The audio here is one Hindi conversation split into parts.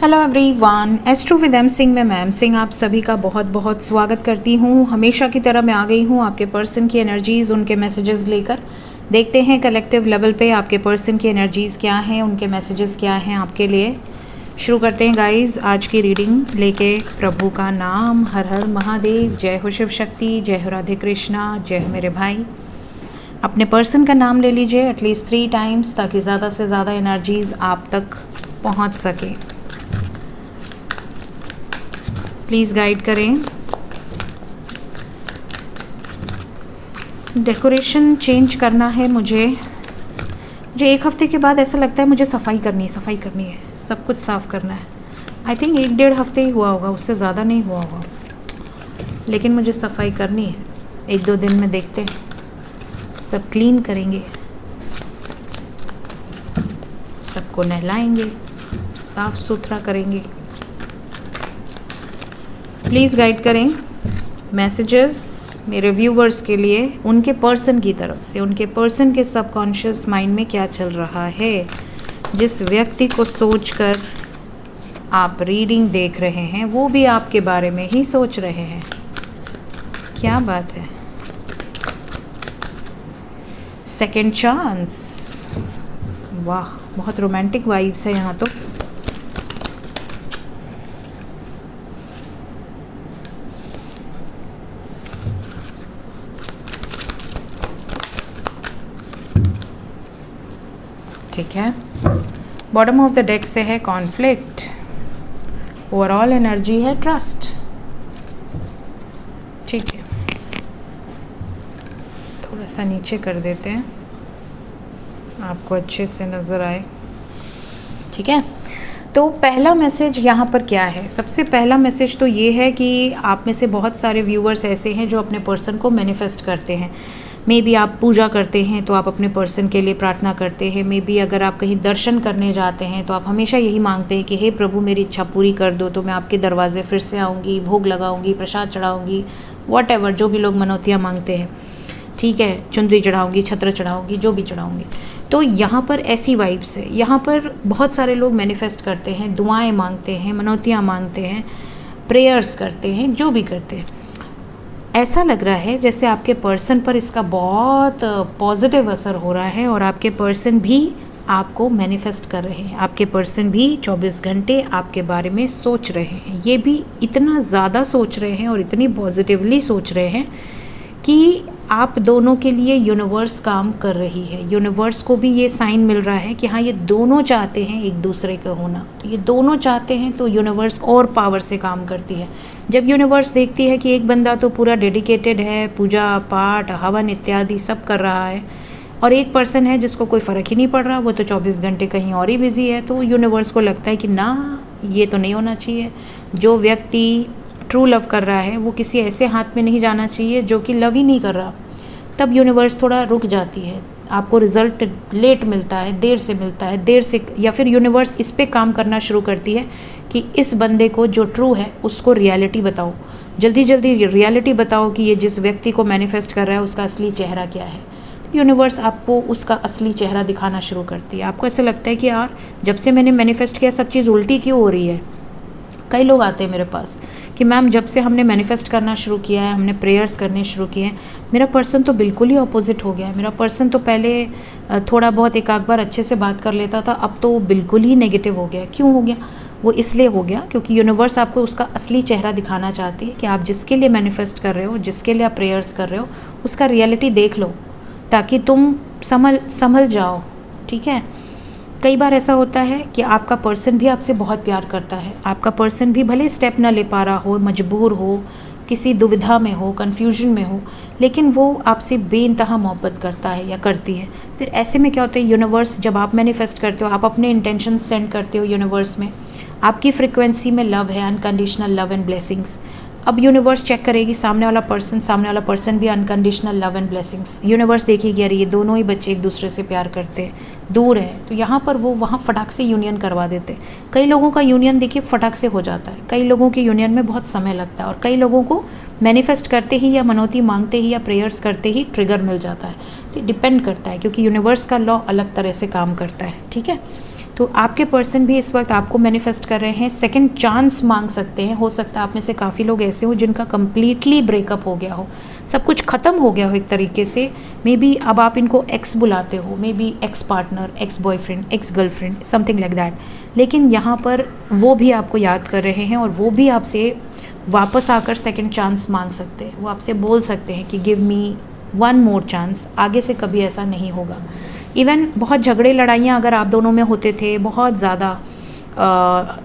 Hello everyone, astro with M Singh में मैम सिंह आप सभी का बहुत बहुत स्वागत करती हूँ। हमेशा की तरह मैं आ गई हूँ आपके पर्सन की एनर्जीज़, उनके मैसेजेस लेकर। देखते हैं कलेक्टिव लेवल पे आपके पर्सन की एनर्जीज़ क्या हैं, उनके मैसेजेस क्या हैं आपके लिए। शुरू करते हैं गाइस आज की रीडिंग लेके। प्रभु का नाम, हर हर महादेव, जय हो शिव शक्ति, जय हो राधे कृष्णा, जय हो मेरे भाई। अपने पर्सन का नाम ले लीजिए एटलीस्ट 3 टाइम्स ताकि ज़्यादा से ज़्यादा एनर्जीज़ आप तक पहुँच सके। प्लीज़ गाइड करें। डेकोरेशन चेंज करना है मुझे 1 हफ्ते के बाद ऐसा लगता है मुझे सफाई करनी है, सब कुछ साफ़ करना है। आई थिंक 1-1.5 हफ्ते ही हुआ होगा, उससे ज़्यादा नहीं हुआ होगा, लेकिन मुझे सफाई करनी है। 1-2 दिन में देखते हैं, सब क्लीन करेंगे, सबको नहलाएंगे, साफ़ सुथरा करेंगे। प्लीज़ गाइड करें मैसेजेस मेरे व्यूवर्स के लिए, उनके पर्सन की तरफ से, उनके पर्सन के सबकॉन्शियस माइंड में क्या चल रहा है, जिस व्यक्ति को सोचकर आप रीडिंग देख रहे हैं वो भी आपके बारे में ही सोच रहे हैं। क्या बात है। सेकंड चांस, वाह, बहुत रोमांटिक वाइब्स है यहाँ तो। ठीक है, बॉटम ऑफ द डेक से है कॉन्फ्लिक्ट, ओवरऑल एनर्जी है ट्रस्ट। ठीक है, थोड़ा सा नीचे कर देते हैं आपको अच्छे से नज़र आए। ठीक है, तो पहला मैसेज यहाँ पर क्या है। सबसे पहला मैसेज तो ये है कि आप में से बहुत सारे व्यूवर्स ऐसे हैं जो अपने पर्सन को मैनिफेस्ट करते हैं। मे बी आप पूजा करते हैं तो आप अपने पर्सन के लिए प्रार्थना करते हैं। मे बी अगर आप कहीं दर्शन करने जाते हैं तो आप हमेशा यही मांगते हैं कि हे प्रभु मेरी इच्छा पूरी कर दो, तो मैं आपके दरवाजे फिर से आऊँगी, भोग लगाऊँगी, प्रसाद चढ़ाऊँगी, वॉट जो भी लोग मनौतियाँ मांगते हैं। ठीक है, चुंदरी चढ़ाऊँगी, छत्र चढ़ाऊँगी, जो भी चढ़ाऊँगी। तो यहाँ पर ऐसी वाइब्स है। यहाँ पर बहुत सारे लोग मैनिफेस्ट करते हैं, दुआएँ मांगते हैं, मनौतियाँ मांगते हैं, प्रेयर्स करते हैं, जो भी करते हैं। ऐसा लग रहा है जैसे आपके पर्सन पर इसका बहुत पॉजिटिव असर हो रहा है और आपके पर्सन भी आपको मैनिफेस्ट कर रहे हैं। आपके पर्सन भी 24 घंटे आपके बारे में सोच रहे हैं। ये भी इतना ज़्यादा सोच रहे हैं और इतनी पॉजिटिवली सोच रहे हैं कि आप दोनों के लिए यूनिवर्स काम कर रही है। यूनिवर्स को भी ये साइन मिल रहा है कि हाँ, ये दोनों चाहते हैं एक दूसरे का होना। तो ये दोनों चाहते हैं तो यूनिवर्स और पावर से काम करती है। जब यूनिवर्स देखती है कि एक बंदा तो पूरा डेडिकेटेड है, पूजा पाठ हवन इत्यादि सब कर रहा है, और एक पर्सन है जिसको कोई फ़र्क ही नहीं पड़ रहा, वो तो 24 घंटे कहीं और ही बिजी है, तो यूनिवर्स को लगता है कि ना, ये तो नहीं होना चाहिए। जो व्यक्ति ट्रू लव कर रहा है वो किसी ऐसे हाथ में नहीं जाना चाहिए जो कि लव ही नहीं कर रहा। तब यूनिवर्स थोड़ा रुक जाती है। आपको रिज़ल्ट लेट मिलता है, देर से मिलता है, देर से, या फिर यूनिवर्स इस पे काम करना शुरू करती है कि इस बंदे को जो ट्रू है उसको रियलिटी बताओ, जल्दी जल्दी रियलिटी बताओ कि ये जिस व्यक्ति को मैनिफेस्ट कर रहा है उसका असली चेहरा क्या है। यूनिवर्स आपको उसका असली चेहरा दिखाना शुरू करती है। आपको ऐसा लगता है कि यार, जब से मैंने मैनिफेस्ट किया सब चीज़ उल्टी क्यों हो रही है। कई लोग आते हैं मेरे पास कि मैम जब से हमने मैनिफेस्ट करना शुरू किया है, हमने प्रेयर्स करने शुरू किए हैं, मेरा पर्सन तो बिल्कुल ही ऑपोजिट हो गया है। मेरा पर्सन तो पहले थोड़ा बहुत एक आध बार अच्छे से बात कर लेता था, अब तो बिल्कुल ही नेगेटिव हो गया। क्यों हो गया? वो इसलिए हो गया क्योंकि यूनिवर्स आपको उसका असली चेहरा दिखाना चाहती है कि आप जिसके लिए मैनिफेस्ट कर रहे हो, जिसके लिए आप प्रेयर्स कर रहे हो, उसका रियलिटी देख लो ताकि तुम संभल जाओ। ठीक है, कई बार ऐसा होता है कि आपका पर्सन भी आपसे बहुत प्यार करता है। आपका पर्सन भी भले स्टेप ना ले पा रहा हो, मजबूर हो, किसी दुविधा में हो, कन्फ्यूजन में हो, लेकिन वो आपसे बेइंतहा मोहब्बत करता है या करती है। फिर ऐसे में क्या होता है, यूनिवर्स, जब आप मैनिफेस्ट करते हो, आप अपने इंटेंशन सेंड करते हो यूनिवर्स में, आपकी फ्रिक्वेंसी में लव है, अनकंडीशनल लव एंड ब्लेसिंग्स। अब यूनिवर्स चेक करेगी सामने वाला पर्सन भी unconditional love and blessings. Universe देखेगी अरे ये दोनों ही बच्चे एक दूसरे से प्यार करते हैं, दूर हैं, तो यहाँ पर वो वहाँ फटाक से यूनियन करवा देते हैं। कई लोगों का यूनियन देखिए फटाक से हो जाता है, कई लोगों के यूनियन में बहुत समय लगता है, और कई लोगों को मैनिफेस्ट करते ही या मनौती मांगते ही या प्रेयर्स करते ही ट्रिगर मिल जाता है। तो डिपेंड करता है क्योंकि यूनिवर्स का लॉ अलग तरह से काम करता है। ठीक है, तो आपके पर्सन भी इस वक्त आपको मैनिफेस्ट कर रहे हैं, सेकंड चांस मांग सकते हैं। हो सकता है आप में से काफ़ी लोग ऐसे हो जिनका कम्प्लीटली ब्रेकअप हो गया हो, सब कुछ ख़त्म हो गया हो एक तरीके से। मे बी अब आप इनको एक्स बुलाते हो, may be ex partner, ex boyfriend, ex girlfriend, something like that. लेकिन यहाँ पर वो भी आपको याद कर रहे हैं और वो भी आपसे वापस आकर सेकंड चांस मांग सकते हैं। वो आपसे बोल सकते हैं कि give me one more chance, आगे से कभी ऐसा नहीं होगा। इवन बहुत झगड़े लड़ाइयाँ अगर आप दोनों में होते थे, बहुत ज़्यादा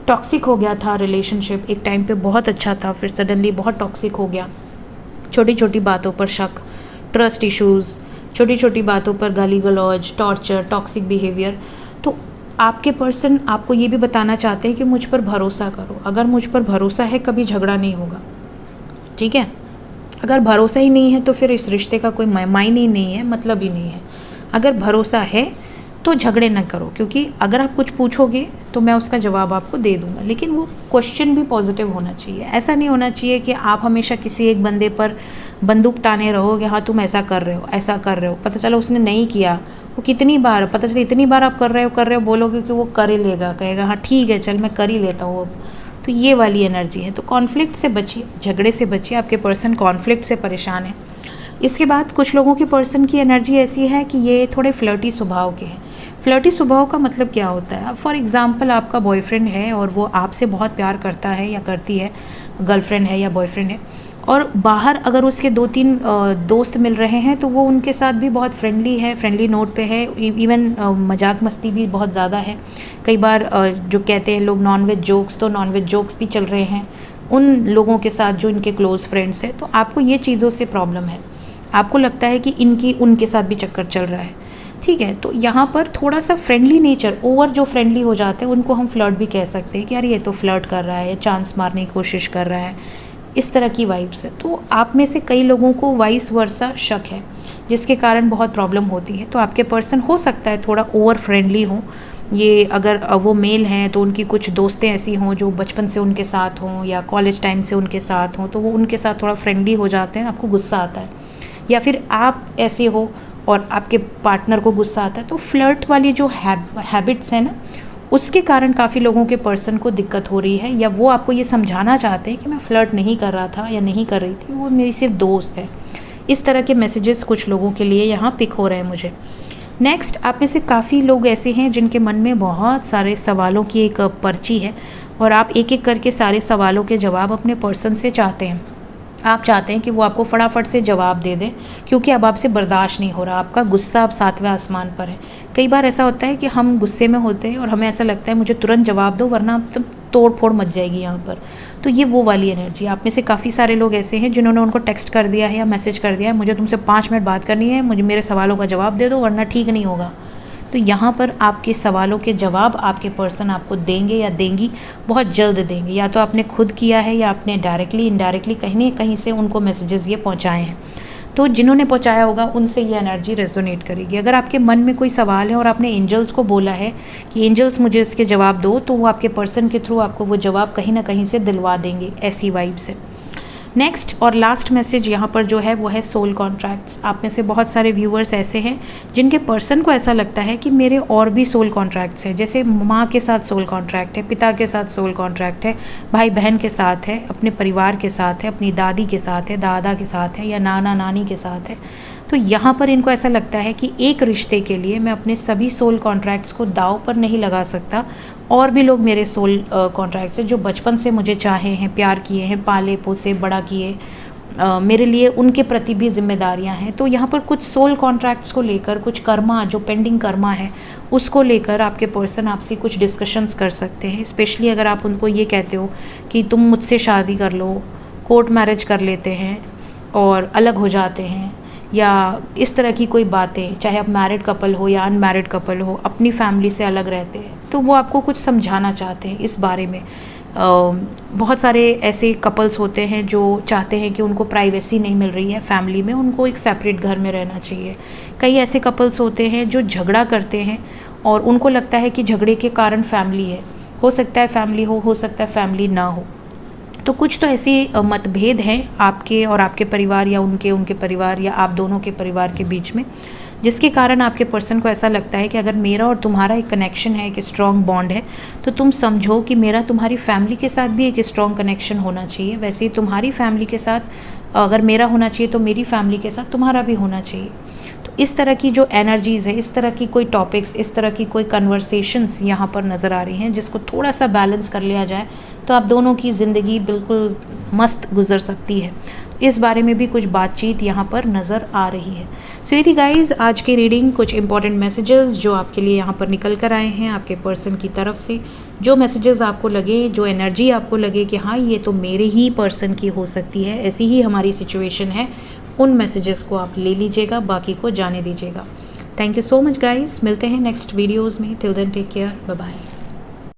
टॉक्सिक हो गया था रिलेशनशिप, एक टाइम पे बहुत अच्छा था, फिर सडनली बहुत टॉक्सिक हो गया। छोटी छोटी बातों पर शक, ट्रस्ट इश्यूज़, छोटी छोटी बातों पर गाली गलौज, टॉर्चर, टॉक्सिक बिहेवियर। तो आपके पर्सन आपको ये भी बताना चाहते हैं कि मुझ पर भरोसा करो। अगर मुझ पर भरोसा है कभी झगड़ा नहीं होगा, ठीक है। अगर भरोसा ही नहीं है तो फिर इस रिश्ते का कोई मायने ही नहीं है, मतलब ही नहीं है। अगर भरोसा है तो झगड़े न करो, क्योंकि अगर आप कुछ पूछोगे तो मैं उसका जवाब आपको दे दूंगा, लेकिन वो क्वेश्चन भी पॉजिटिव होना चाहिए। ऐसा नहीं होना चाहिए कि आप हमेशा किसी एक बंदे पर बंदूक ताने रहो कि हाँ तुम ऐसा कर रहे हो, ऐसा कर रहे हो। पता चला उसने नहीं किया, वो कितनी बार, पता चला इतनी बार आप कर रहे हो बोलोगे कि वो कर ही लेगा, कहेगा हाँ ठीक है चल मैं कर ही लेता हूँ अब। तो ये वाली एनर्जी है। तो कॉन्फ्लिक्ट से बचिए, झगड़े से बचिए। आपके पर्सन कॉन्फ्लिक्ट से परेशान है। इसके बाद कुछ लोगों के पर्सन की एनर्जी ऐसी है कि ये थोड़े फ्लर्टी स्वभाव के हैं। फ्लर्टी स्वभाव का मतलब क्या होता है? फॉर एग्जांपल आपका बॉयफ्रेंड है और वो आपसे बहुत प्यार करता है या करती है, गर्लफ्रेंड है या बॉयफ्रेंड है, और बाहर अगर उसके 2-3 दोस्त मिल रहे हैं तो वो उनके साथ भी बहुत फ्रेंडली है, फ्रेंडली नोट पे है। इवन मजाक मस्ती भी बहुत ज़्यादा है। कई बार जो कहते हैं लोग नॉनवेज जोक्स, तो नॉनवेज जोक्स भी चल रहे हैं उन लोगों के साथ जो इनके क्लोज़ फ्रेंड्स हैं। तो आपको ये चीज़ों से प्रॉब्लम है, आपको लगता है कि इनकी उनके साथ भी चक्कर चल रहा है, ठीक है। तो यहाँ पर थोड़ा सा फ्रेंडली नेचर, ओवर जो फ्रेंडली हो जाते हैं उनको हम फ्लर्ट भी कह सकते हैं कि यार ये तो फ्लर्ट कर रहा है, चांस मारने की कोशिश कर रहा है, इस तरह की वाइब्स है। तो आप में से कई लोगों को वाइस वर्सा शक है, जिसके कारण बहुत प्रॉब्लम होती है। तो आपके पर्सन हो सकता है थोड़ा ओवर फ्रेंडली हो। ये अगर वो मेल हैं तो उनकी कुछ दोस्तें ऐसी हों जो बचपन से उनके साथ हों या कॉलेज टाइम से उनके साथ हों, तो वो उनके साथ थोड़ा फ्रेंडली हो जाते हैं, आपको गुस्सा आता है। या फिर आप ऐसे हो और आपके पार्टनर को गुस्सा आता है। तो फ्लर्ट वाली जो हैबिट्स हैं ना, उसके कारण काफ़ी लोगों के पर्सन को दिक्कत हो रही है, या वो आपको ये समझाना चाहते हैं कि मैं फ़्लर्ट नहीं कर रहा था या नहीं कर रही थी, वो मेरी सिर्फ दोस्त है। इस तरह के मैसेजेस कुछ लोगों के लिए यहाँ पिक हो रहे हैं मुझे। नेक्स्ट, आप में से काफ़ी लोग ऐसे हैं जिनके मन में बहुत सारे सवालों की एक पर्ची है और आप एक एक करके सारे सवालों के जवाब अपने पर्सन से चाहते हैं। आप चाहते हैं कि वो आपको फटाफट से जवाब दे दें, क्योंकि अब आपसे बर्दाश्त नहीं हो रहा, आपका गुस्सा अब 7वें आसमान पर है। कई बार ऐसा होता है कि हम गुस्से में होते हैं और हमें ऐसा लगता है मुझे तुरंत जवाब दो वरना तुम तोड़ फोड़ मच जाएगी यहाँ पर। तो ये वो वाली एनर्जी। आप में से काफ़ी सारे लोग ऐसे हैं जिन्होंने उनको टेक्स्ट कर दिया है या मैसेज कर दिया है, मुझे तुमसे 5 मिनट बात करनी है, मुझे मेरे सवालों का जवाब दे दो वरना ठीक नहीं होगा। तो यहाँ पर आपके सवालों के जवाब आपके पर्सन आपको देंगे या देंगी, बहुत जल्द देंगे। या तो आपने खुद किया है या आपने डायरेक्टली इनडायरेक्टली कहीं न कहीं से उनको मैसेजेस ये पहुँचाए हैं। तो जिन्होंने पहुँचाया होगा उनसे ये एनर्जी रेजोनेट करेगी। अगर आपके मन में कोई सवाल है और आपने एंजल्स को बोला है कि एंजल्स मुझे इसके जवाब दो, तो वो आपके पर्सन के थ्रू आपको वो जवाब कहीं ना कहीं से दिलवा देंगे, ऐसी वाइब से। नेक्स्ट और लास्ट मैसेज यहाँ पर जो है वो है सोल कॉन्ट्रैक्ट्स। आप में से बहुत सारे व्यूअर्स ऐसे हैं जिनके पर्सन को ऐसा लगता है कि मेरे और भी सोल कॉन्ट्रैक्ट्स हैं, जैसे माँ के साथ सोल कॉन्ट्रैक्ट है, पिता के साथ सोल कॉन्ट्रैक्ट है, भाई बहन के साथ है, अपने परिवार के साथ है, अपनी दादी के साथ है, दादा के साथ है या नाना नानी के साथ है। तो यहाँ पर इनको ऐसा लगता है कि एक रिश्ते के लिए मैं अपने सभी सोल कॉन्ट्रैक्ट्स को दाव पर नहीं लगा सकता। और भी लोग मेरे सोल कॉन्ट्रैक्ट्स हैं जो बचपन से मुझे चाहे हैं, प्यार किए हैं, पाले पोसे बड़ा किए, मेरे लिए उनके प्रति भी जिम्मेदारियां हैं। तो यहाँ पर कुछ सोल कॉन्ट्रैक्ट्स को लेकर, कुछ कर्मा जो पेंडिंग कर्मा है उसको लेकर आपके पर्सन आपसे कुछ डिस्कशंस कर सकते हैं। स्पेशली अगर आप उनको ये कहते हो कि तुम मुझसे शादी कर लो, कोर्ट मैरिज कर लेते हैं और अलग हो जाते हैं, या इस तरह की कोई बातें, चाहे आप मैरिड कपल हो या अनमैरिड कपल हो, अपनी फैमिली से अलग रहते हैं, तो वो आपको कुछ समझाना चाहते हैं इस बारे में। बहुत सारे ऐसे कपल्स होते हैं जो चाहते हैं कि उनको प्राइवेसी नहीं मिल रही है फैमिली में, उनको एक सेपरेट घर में रहना चाहिए। कई ऐसे कपल्स होते हैं जो झगड़ा करते हैं और उनको लगता है कि झगड़े के कारण फैमिली है। हो सकता है फैमिली हो सकता है फैमिली ना हो। तो कुछ तो ऐसी मतभेद हैं आपके और आपके परिवार या उनके परिवार या आप दोनों के परिवार के बीच में, जिसके कारण आपके पर्सन को ऐसा लगता है कि अगर मेरा और तुम्हारा एक कनेक्शन है, एक स्ट्रॉन्ग बॉन्ड है, तो तुम समझो कि मेरा तुम्हारी फैमिली के साथ भी एक स्ट्रॉन्ग कनेक्शन होना चाहिए। वैसे ही तुम्हारी फैमिली के साथ अगर मेरा होना चाहिए तो मेरी फैमिली के साथ तुम्हारा भी होना चाहिए। तो इस तरह की जो एनर्जीज़ है, इस तरह की कोई टॉपिक्स, इस तरह की कोई कन्वर्सेशंस यहाँ पर नज़र आ रही हैं, जिसको थोड़ा सा बैलेंस कर लिया जाए तो आप दोनों की ज़िंदगी बिल्कुल मस्त गुजर सकती है। इस बारे में भी कुछ बातचीत यहाँ पर नज़र आ रही है। सो ये थी गाइज़ आज की रीडिंग, कुछ इंपॉर्टेंट मैसेजेस जो आपके लिए यहाँ पर निकल कर आए हैं आपके पर्सन की तरफ से। जो मैसेजेस आपको लगे, जो एनर्जी आपको लगे कि हाँ ये तो मेरे ही पर्सन की हो सकती है, ऐसी ही हमारी सिचुएशन है, उन मैसेजेस को आप ले लीजिएगा, बाकी को जाने दीजिएगा। Thank you so much guys, मिलते हैं नेक्स्ट वीडियोज़ में। Till then take care, bye bye.